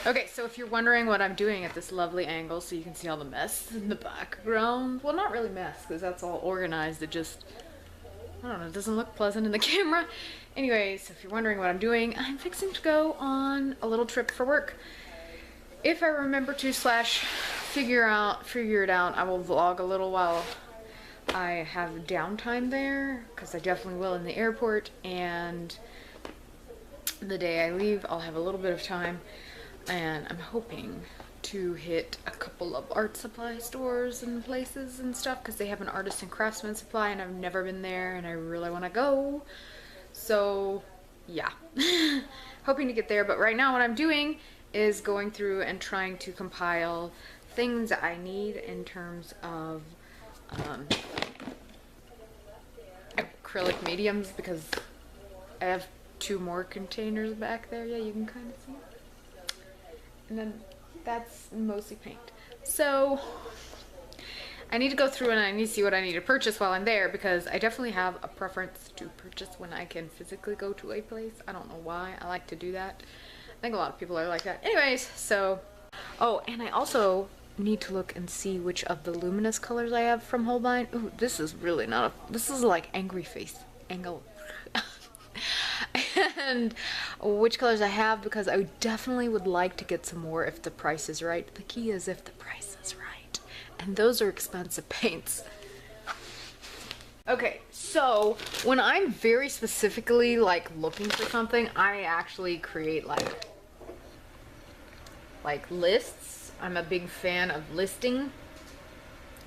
Okay, so if you're wondering what I'm doing at this lovely angle, so you can see all the mess in the background. Well, not really mess, because that's all organized. It just, I don't know, it doesn't look pleasant in the camera. Anyways, if you're wondering what I'm doing, I'm fixing to go on a little trip for work. If I remember to figure it out, I will vlog a little while I have downtime there, because I definitely will in the airport, and the day I leave, I'll have a little bit of time, and I'm hoping to hit a couple of art supply stores and places and stuff, because they have an artist and craftsman supply, and I've never been there, and I really want to go. So, yeah. Hoping to get there, but right now what I'm doing is going through and trying to compile things I need in terms of acrylic mediums, because I have 2 more containers back there. Yeah, you can kind of see. And then that's mostly paint. So I need to go through and I need to see what I need to purchase while I'm there, because I definitely have a preference to purchase when I can physically go to a place. I don't know why I like to do that. I think a lot of people are like that. Anyways, so, oh, and I also need to look and see which of the luminous colors I have from Holbein. Ooh, this is really not a, this is like angry face angle. And which colors I have, because I definitely would like to get some more if the price is right. The key is if the price is right. And those are expensive paints. Okay, so when I'm very specifically like looking for something, I actually create like lists. I'm a big fan of listing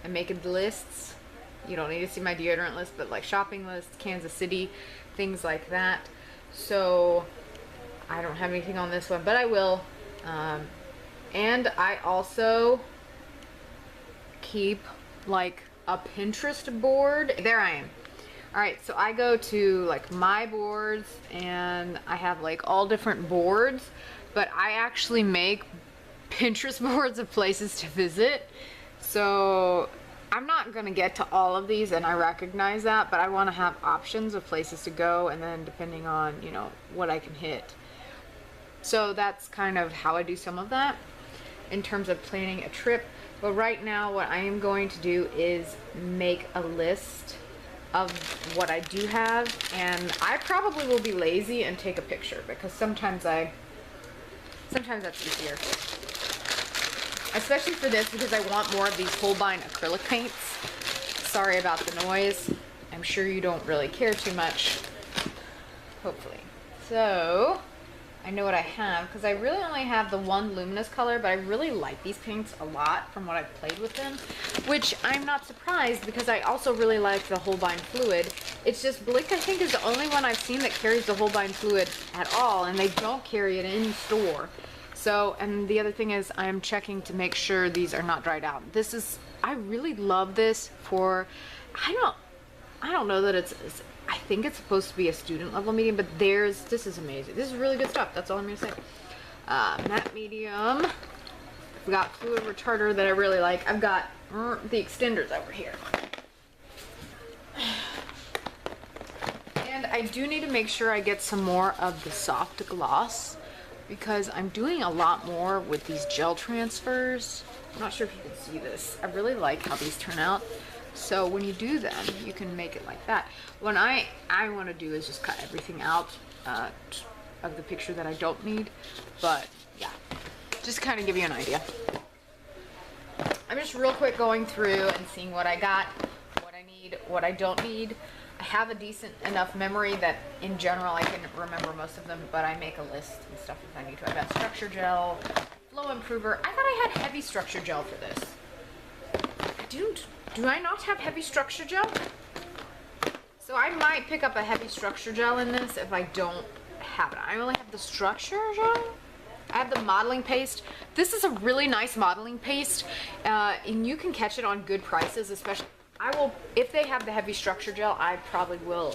and making lists. You don't need to see my deodorant list, but like shopping lists, Kansas City, things like that. So I don't have anything on this one, but I will. And I also keep like a Pinterest board. There I am. All right, so I go to like my boards, and I have like all different boards, but I actually make Pinterest boards of places to visit. So I'm not gonna get to all of these, and I recognize that, but I want to have options of places to go, and then depending on, you know, what I can hit. So that's kind of how I do some of that in terms of planning a trip. But right now what I am going to do is make a list of what I do have, and I probably will be lazy and take a picture, because sometimes that's easier. Especially for this, because I want more of these Holbein acrylic paints. Sorry about the noise. I'm sure you don't really care too much. Hopefully. So, I know what I have, because I really only have the one luminous color, but I really like these paints a lot from what I've played with them. Which I'm not surprised, because I also really like the Holbein fluid. It's just Blick, I think, is the only one I've seen that carries the Holbein fluid at all, and they don't carry it in store. So, and the other thing is I'm checking to make sure these are not dried out. This is, I really love this for, I don't know that it's, I think it's supposed to be a student level medium, but this is amazing. This is really good stuff. That's all I'm gonna say. Matte medium. I've got fluid retarder that I really like. I've got the extenders over here. And I do need to make sure I get some more of the soft gloss, because I'm doing a lot more with these gel transfers. I'm not sure if you can see this. I really like how these turn out. So when you do them, you can make it like that. What I want to do is just cut everything out of the picture that I don't need. But yeah, just kind of give you an idea. I'm just real quick going through and seeing what I got, what I need, what I don't need. I have a decent enough memory that in general I can remember most of them, but I make a list and stuff if I need to. I've got structure gel, flow improver. I thought I had heavy structure gel for this. Do I not have heavy structure gel? So I might pick up a heavy structure gel in this if I don't have it. I only have the structure gel. I have the modeling paste. This is a really nice modeling paste, and you can catch it on good prices, especially. I will, if they have the heavy structure gel, I probably will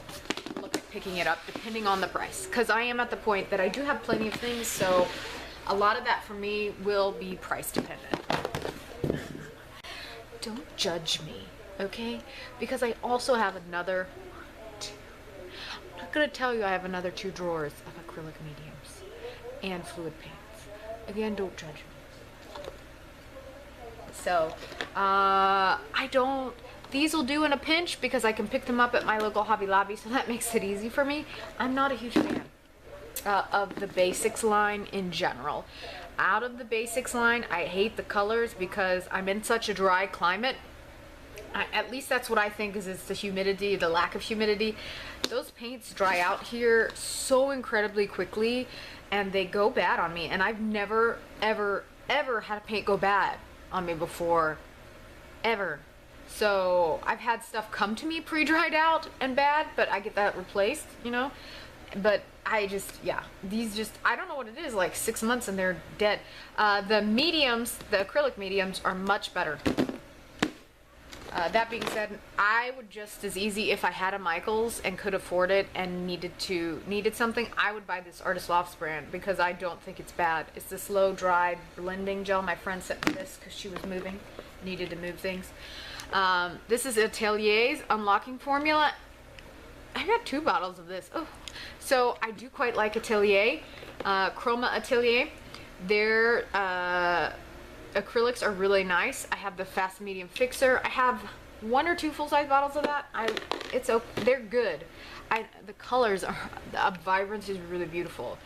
look at picking it up depending on the price, because I am at the point that I do have plenty of things, so a lot of that for me will be price dependent. Don't judge me, okay? Because I also have another I'm not gonna tell you I have another 2 drawers of acrylic mediums and fluid paints, Again, don't judge me. So, these will do in a pinch because I can pick them up at my local Hobby Lobby, so that makes it easy for me. I'm not a huge fan of the Basics line in general. Out of the Basics line, I hate the colors because I'm in such a dry climate. At least that's what I think is it's the humidity, the lack of humidity. Those paints dry out here so incredibly quickly and they go bad on me. And I've never, ever, ever had a paint go bad on me before. Ever. So I've had stuff come to me pre-dried out and bad, but I get that replaced, you know? But I just, yeah, these just, I don't know what it is, like 6 months and they're dead. The mediums, the acrylic mediums are much better. That being said, I would just as easy, if I had a Michaels and could afford it and needed something, I would buy this Artist Lofts brand because I don't think it's bad. It's the slow dry blending gel. My friend sent me this because she was moving, needed to move things. This is Atelier's unlocking formula. I got 2 bottles of this. Oh, so I do quite like Atelier, Chroma Atelier. Their acrylics are really nice. I have the Fast Medium Fixer. I have 1 or 2 full-size bottles of that. They're good. The colors are, the vibrance is really beautiful.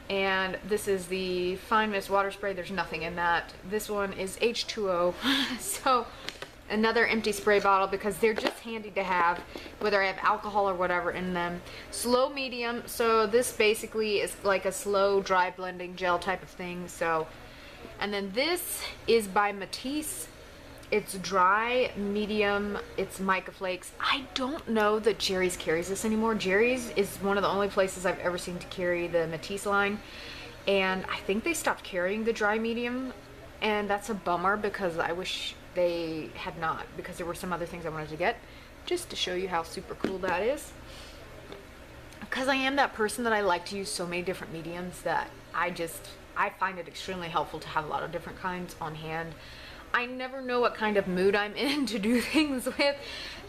And this is the Fine Mist Water Spray. There's nothing in that. This one is H2O. So another empty spray bottle because they're just handy to have, whether I have alcohol or whatever in them. Slow medium. So this basically is like a slow dry blending gel type of thing. So, and then this is by Matisse. It's dry, medium, it's mica flakes. I don't know that Jerry's carries this anymore. Jerry's is one of the only places I've ever seen to carry the Matisse line. And I think they stopped carrying the dry medium. And that's a bummer because I wish they had not, because there were some other things I wanted to get, just to show you how super cool that is. Because I am that person that I like to use so many different mediums that I find it extremely helpful to have a lot of different kinds on hand. I never know what kind of mood I'm in to do things with,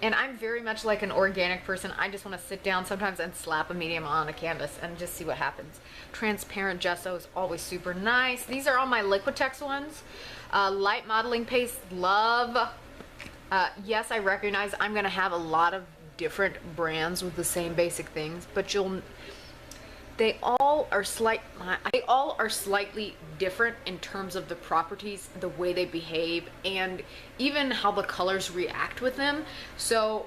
and I'm very much like an organic person. I just want to sit down sometimes and slap a medium on a canvas and just see what happens. Transparent gesso is always super nice. These are all my Liquitex ones. Light modeling paste, love. Yes, I recognize I'm going to have a lot of different brands with the same basic things, but they all are slightly different in terms of the properties, the way they behave, and even how the colors react with them. So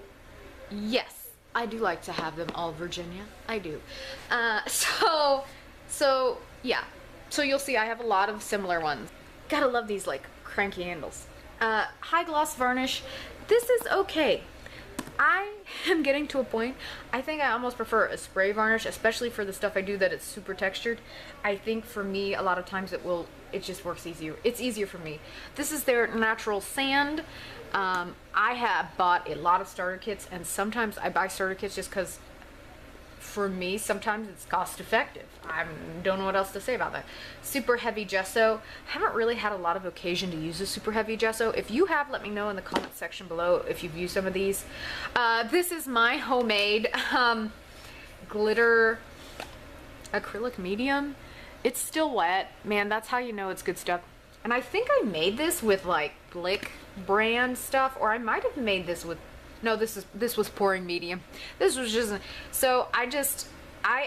yes, I do like to have them all Virginia. I do. So yeah. So you'll see I have a lot of similar ones. Gotta love these like cranky handles. High gloss varnish. This is okay. I am getting to a point, I think I almost prefer a spray varnish, especially for the stuff I do that it's super textured. I think for me, a lot of times it just works easier. It's easier for me. This is their natural sand. I have bought a lot of starter kits, and sometimes I buy starter kits just because for me, sometimes it's cost effective. I don't know what else to say about that. Super heavy gesso. Haven't really had a lot of occasion to use a super heavy gesso. If you have, let me know in the comment section below if you've used some of these. This is my homemade glitter acrylic medium. It's still wet. Man, that's how you know it's good stuff. And I think I made this with like Blick brand stuff, or I might have made this with, no, this was pouring medium. This was just, so I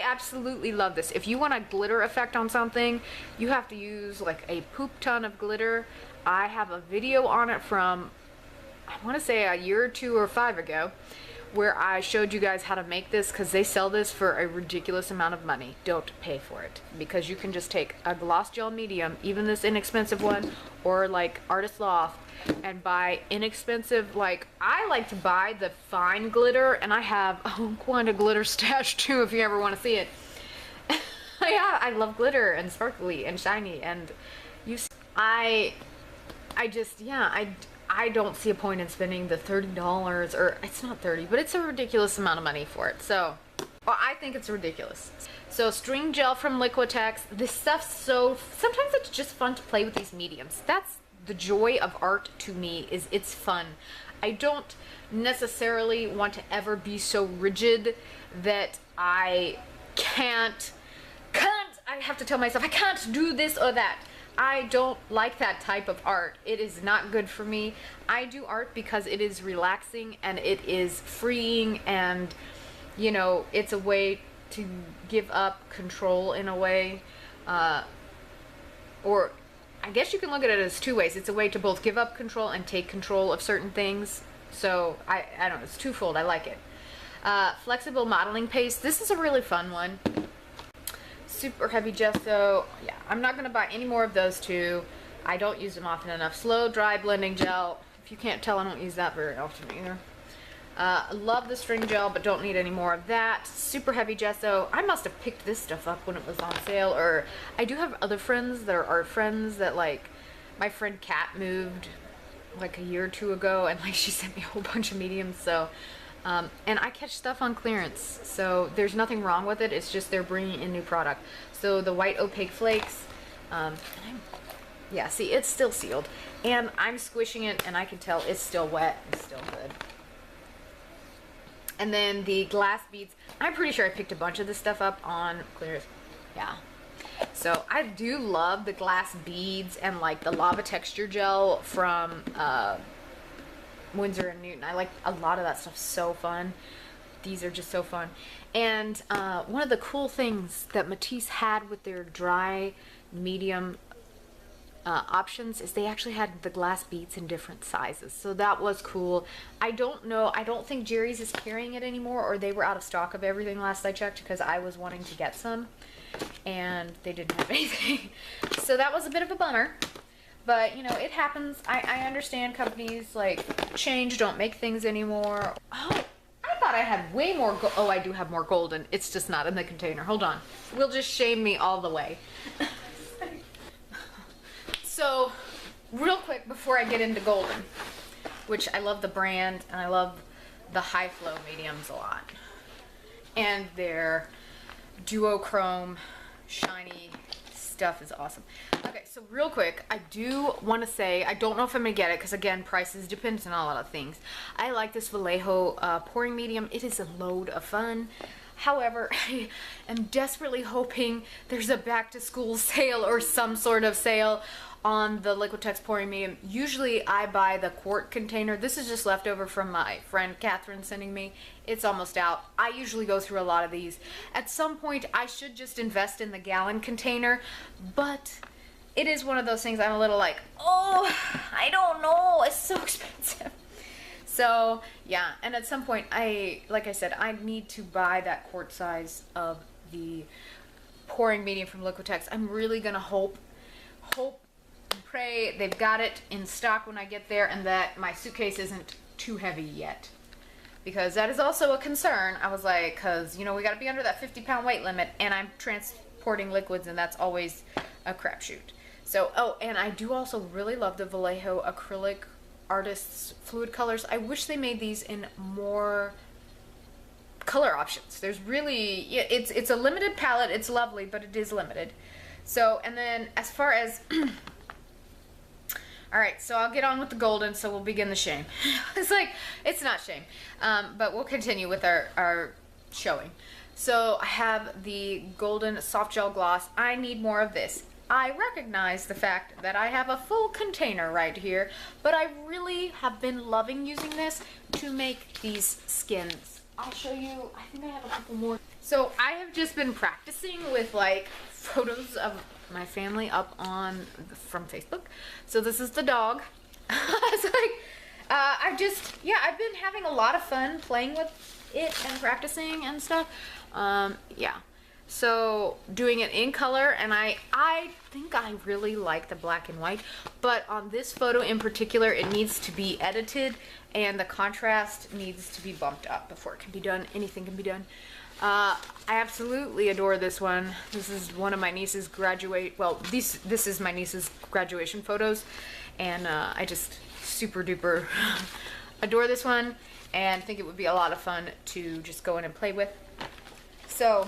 absolutely love this. If you want a glitter effect on something, you have to use like a poop ton of glitter. I have a video on it from, I want to say a year or 2 or 5 ago, where I showed you guys how to make this, because they sell this for a ridiculous amount of money. Don't pay for it, because you can just take a gloss gel medium, even this inexpensive one, or like Artist Loft, and buy inexpensive, like I like to buy the fine glitter, and I have quite a glitter stash too if you ever want to see it. Yeah, I love glitter and sparkly and shiny, and I don't see a point in spending the $30, or it's not 30, but it's a ridiculous amount of money for it. So, well, I think it's ridiculous. So string gel from Liquitex. This stuff's so, sometimes it's just fun to play with these mediums. That's the joy of art to me, is it's fun. I don't necessarily want to ever be so rigid that I have to tell myself I can't do this or that. I don't like that type of art. It is not good for me. I do art because it is relaxing and it is freeing, and you know, it's a way to give up control in a way, or I guess you can look at it as two ways. It's a way to both give up control and take control of certain things. So I don't know, it's twofold. I like it. Flexible modeling paste. This is a really fun one. Super heavy gesso. Yeah, I'm not going to buy any more of those two. I don't use them often enough. Slow dry blending gel. If you can't tell, I don't use that very often either. Love the string gel, but don't need any more of that. Super heavy gesso. I must have picked this stuff up when it was on sale, or I do have other friends that are art friends that, like, my friend Kat moved like a year or two ago, and like she sent me a whole bunch of mediums, so and I catch stuff on clearance, so there's nothing wrong with it. It's just they're bringing in new product. So the white opaque flakes, yeah, see, it's still sealed, and I'm squishing it and I can tell it's still wet. It's still good. And then the glass beads, I'm pretty sure I picked a bunch of this stuff up on clearance. Yeah. So I do love the glass beads and like the lava texture gel from Winsor and Newton. I like a lot of that stuff. So fun. These are just so fun. And one of the cool things that Matisse had with their dry medium options is they actually had the glass beads in different sizes, so that was cool. I don't know, I don't think Jerry's is carrying it anymore, or they were out of stock of everything last I checked, because I was wanting to get some and they didn't have anything. So that was a bit of a bummer, but you know, it happens. I understand companies like change, don't make things anymore. Oh, I thought I had way more oh, I do have more golden. It's just not in the container. Hold on, we'll just shame me all the way. So, real quick before I get into golden, which I love the brand and I love the high flow mediums a lot, and their duochrome shiny stuff is awesome. Okay, so real quick, I do want to say, I don't know if I'm gonna get it because again, prices depends on a lot of things. I like this Vallejo pouring medium. It is a load of fun. However, I am desperately hoping there's a back to school sale or some sort of sale on the Liquitex pouring medium. Usually I buy the quart container. This is just leftover from my friend Catherine sending me. It's almost out. I usually go through a lot of these. At some point I should just invest in the gallon container, but it is one of those things I'm a little like, oh, I don't know, it's so expensive. So yeah, and at some point like I said, I need to buy that quart size of the pouring medium from Liquitex. I'm really gonna hope and pray they've got it in stock when I get there, and that my suitcase isn't too heavy yet, because that is also a concern. I was like, because you know, we got to be under that 50-pound weight limit, and I'm transporting liquids, and that's always a crapshoot. So, oh, and I do also really love the Vallejo acrylic artists fluid colors. I wish they made these in more color options. There's really, yeah, it's a limited palette. It's lovely, but it is limited. So, and then as far as all right, so I'll get on with the golden, so we'll begin the shame. It's like, it's not shame, but we'll continue with our showing. So I have the golden soft gel gloss. I need more of this. I recognize the fact that I have a full container right here, but I really have been loving using this to make these skins. I'll show you, I think I have a couple more. So I have just been practicing with like photos of my family up on from Facebook. So this is the dog. It's like I've been having a lot of fun playing with it and practicing and stuff. Yeah, so doing it in color, and I think I really like the black and white, but on this photo in particular it needs to be edited and the contrast needs to be bumped up before it can be done. Anything can be done. I absolutely adore this one. This is one of my niece's this is my niece's graduation photos, and I just super duper adore this one and think it would be a lot of fun to just go in and play with. So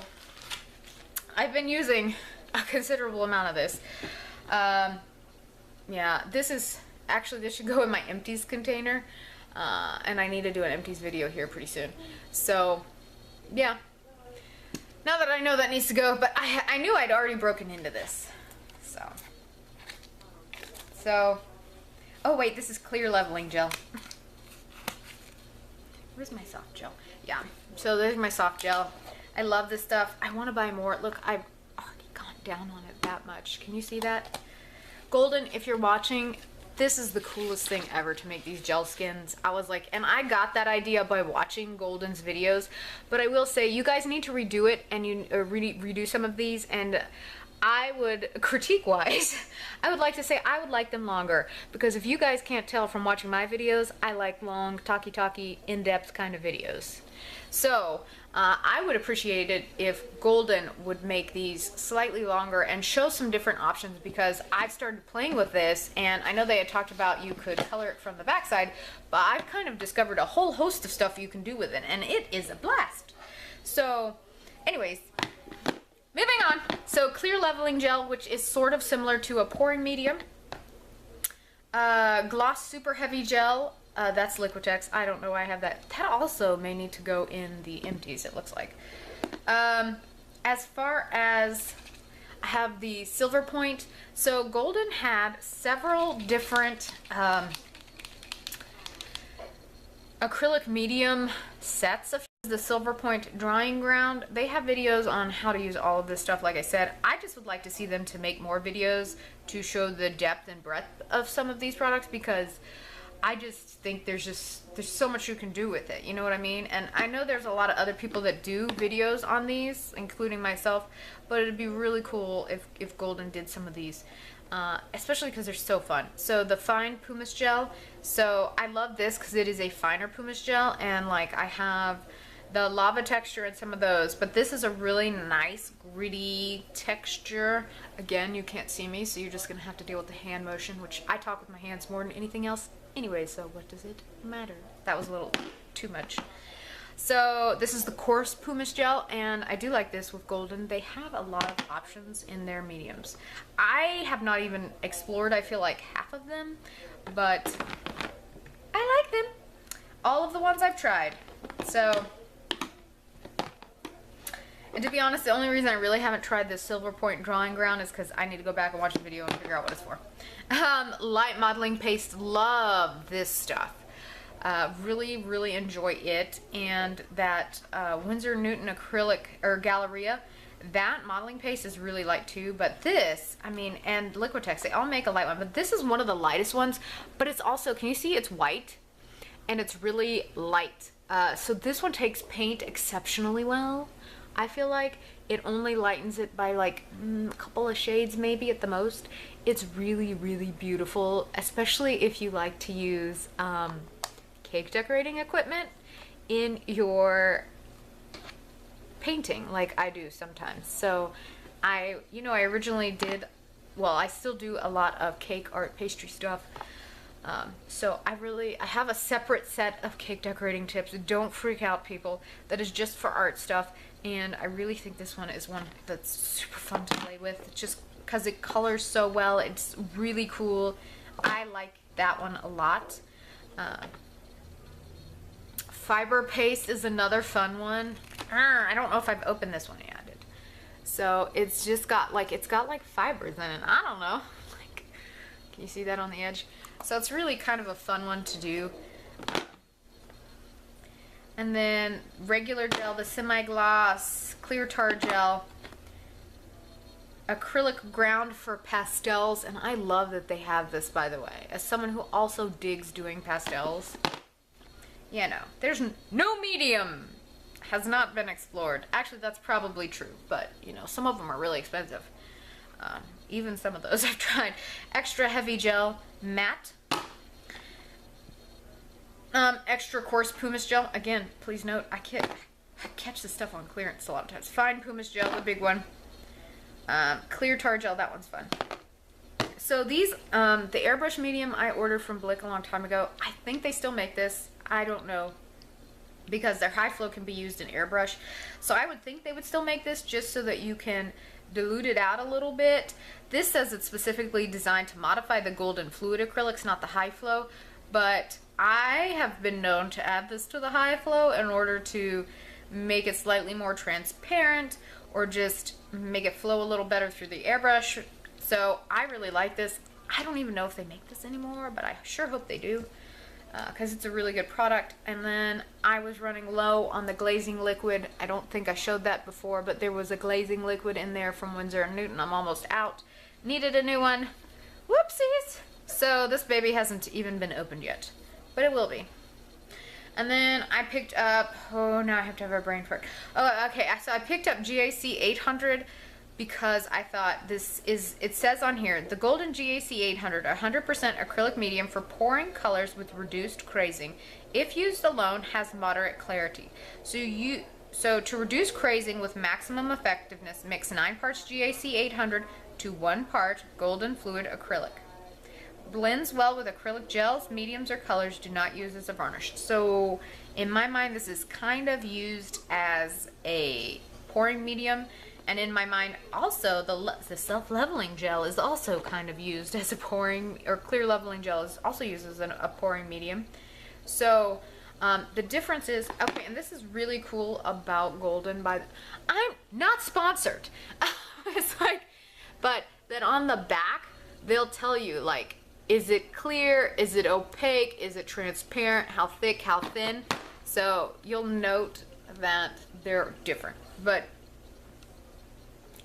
I've been using a considerable amount of this. Yeah, this should go in my empties container, and I need to do an empties video here pretty soon. So yeah, now that I know that needs to go, but I knew I'd already broken into this. So So, oh wait, this is clear leveling gel. Where's my soft gel? Yeah, so there's my soft gel. I love this stuff. I want to buy more. Look, I've already gone down on it that much. Can you see that? Golden, if you're watching, this is the coolest thing ever to make these gel skins. I was like, and I got that idea by watching Golden's videos, but I will say you guys need to redo it and redo some of these, and I would, critique wise, I would like to say I would like them longer, because if you guys can't tell from watching my videos, I like long, talky, in-depth kind of videos. So I would appreciate it if Golden would make these slightly longer and show some different options, because I've started playing with this, and I know they had talked about you could color it from the backside, but I've kind of discovered a whole host of stuff you can do with it, and it is a blast. So anyways, moving on. So clear leveling gel, which is sort of similar to a pouring medium. Gloss super heavy gel. That's Liquitex. I don't know why I have that. That also may need to go in the empties, it looks like. As far as I have the Silver Point. So Golden had several different acrylic medium sets of the Silver Point drying ground. They have videos on how to use all of this stuff. Like I said, I just would like to see them to make more videos to show the depth and breadth of some of these products, because I just think there's so much you can do with it, you know what I mean? And I know there's a lot of other people that do videos on these, including myself, but it'd be really cool if Golden did some of these, especially because they're so fun. So the fine pumice gel, so I love this because it is a finer pumice gel, and like I have the lava texture and some of those, but this is a really nice gritty texture. Again, you can't see me, so you're just gonna have to deal with the hand motion, which I talk with my hands more than anything else anyway, so what does it matter? That was a little too much. So this is the coarse pumice gel, and I do like this with Golden. They have a lot of options in their mediums. I have not even explored, I feel like, half of them, but I like them. All of the ones I've tried. So, and to be honest, the only reason I really haven't tried this Silver Point drawing ground is because I need to go back and watch the video and figure out what it's for. Light modeling paste, love this stuff. Really enjoy it. And that Winsor and Newton acrylic or Galleria, that modeling paste is really light too. But this, I mean, and Liquitex, they all make a light one, but this is one of the lightest ones. But it's also, can you see it's white? And it's really light. So this one takes paint exceptionally well. I feel like it only lightens it by like a couple of shades maybe at the most. It's really beautiful, especially if you like to use cake decorating equipment in your painting, like I do sometimes. So I originally did, well, I still do a lot of cake art pastry stuff. So I have a separate set of cake decorating tips. Don't freak out, people. That is just for art stuff. And I really think this one is one that's super fun to play with, just because it colors so well. It's really cool. I like that one a lot. Fiber paste is another fun one. I don't know if I've opened this one yet. So it's just got like, fibers in it. I don't know. Like, can you see that on the edge? So it's really kind of a fun one to do. And then regular gel, the semi-gloss, clear tar gel, acrylic ground for pastels, and I love that they have this, by the way. As someone who also digs doing pastels, there's no medium has not been explored. Actually, that's probably true, but some of them are really expensive. Even some of those I've tried. Extra heavy gel, matte. Extra coarse pumice gel. Again, please note, I catch this stuff on clearance a lot of times. Fine pumice gel, the big one. Clear tar gel, that one's fun. So these, the airbrush medium I ordered from Blick a long time ago. I think they still make this. I don't know, because their high flow can be used in airbrush. So I would think they would still make this just so that you can dilute it out a little bit. This says it's specifically designed to modify the Golden fluid acrylics, not the high flow. But I have been known to add this to the high flow in order to make it slightly more transparent, or just make it flow a little better through the airbrush. So I really like this. I don't even know if they make this anymore, but I sure hope they do, because it's a really good product. And then I was running low on the glazing liquid. I don't think I showed that before, but there was a glazing liquid in there from Winsor and Newton. I'm almost out. Needed a new one. Whoopsies! So this baby hasn't even been opened yet, but it will be. And then I picked up, oh, now I have to have a brain fart. Oh, okay, so I picked up GAC 800 because I thought it says on here, the golden GAC 800, 100% acrylic medium for pouring colors with reduced crazing. If used alone, has moderate clarity. So to reduce crazing with maximum effectiveness, mix 9 parts GAC 800 to 1 part golden fluid acrylic. Blends well with acrylic gels, mediums, or colors. Do not use as a varnish. So in my mind, this is kind of used as a pouring medium, and in my mind also the self-leveling gel is also kind of used as a pouring, or clear leveling gel is also used as a pouring medium. So the difference is, okay, and this is really cool about Golden, I'm not sponsored. It's like, but then on the back they'll tell you, like, is it clear? Is it opaque? Is it transparent? How thick? How thin? So you'll note that they're different. But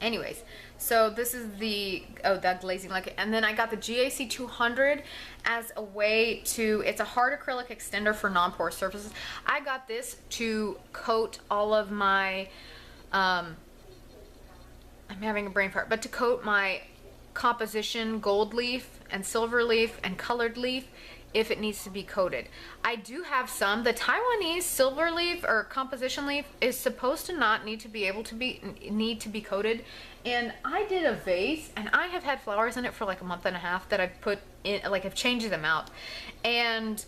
anyways, so this is that glazing liquid. And then I got the GAC 200 as a way to, it's a hard acrylic extender for non-porous surfaces. I got this to coat all of my, I'm having a brain fart, but to coat my composition gold leaf and silver leaf and colored leaf if it needs to be coated. I do have some. The Taiwanese silver leaf or composition leaf is supposed to not need to be coated, and I did a vase and I have had flowers in it for like a month and a half that I've put in, like I've changed them out, and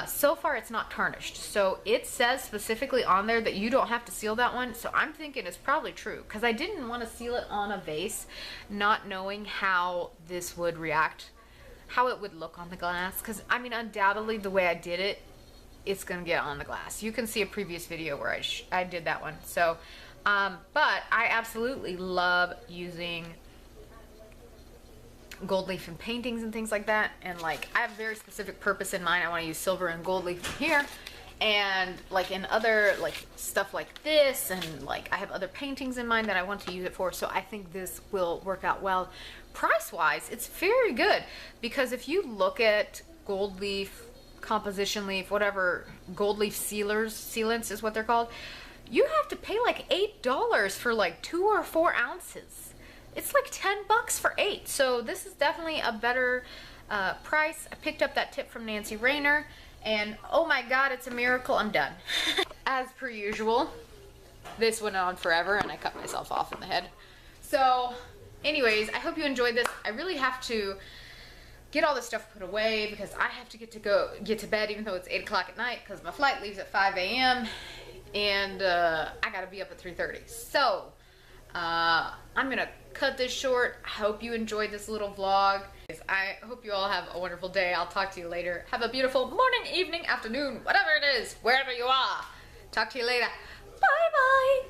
so far it's not tarnished. So it says specifically on there that you don't have to seal that one, so I'm thinking it's probably true, because I didn't want to seal it on a vase not knowing how this would react, how it would look on the glass, because I mean undoubtedly the way I did it, it's gonna get on the glass. You can see a previous video where I did that one. So but I absolutely love using gold leaf in paintings and things like that, and like I have a very specific purpose in mind. I want to use silver and gold leaf here, and like in other like stuff like this, and like I have other paintings in mind that I want to use it for. So I think this will work out well. Price wise, it's very good, because if you look at gold leaf, composition leaf, whatever, gold leaf sealants is what they're called, you have to pay like $8 for like 2 or 4 ounces. It's like 10 bucks for 8. So this is definitely a better price. I picked up that tip from Nancy Rayner, and oh my god, it's a miracle. I'm done. As per usual, this went on forever and I cut myself off in the head. So anyways, I hope you enjoyed this. I really have to get all this stuff put away because I have to get to bed, even though it's 8 o'clock at night, because my flight leaves at 5 a.m. and I gotta be up at 3:30. So I'm gonna cut this short. I hope you enjoyed this little vlog. I hope you all have a wonderful day. I'll talk to you later. Have a beautiful morning, evening, afternoon, whatever it is, wherever you are. Talk to you later. Bye bye.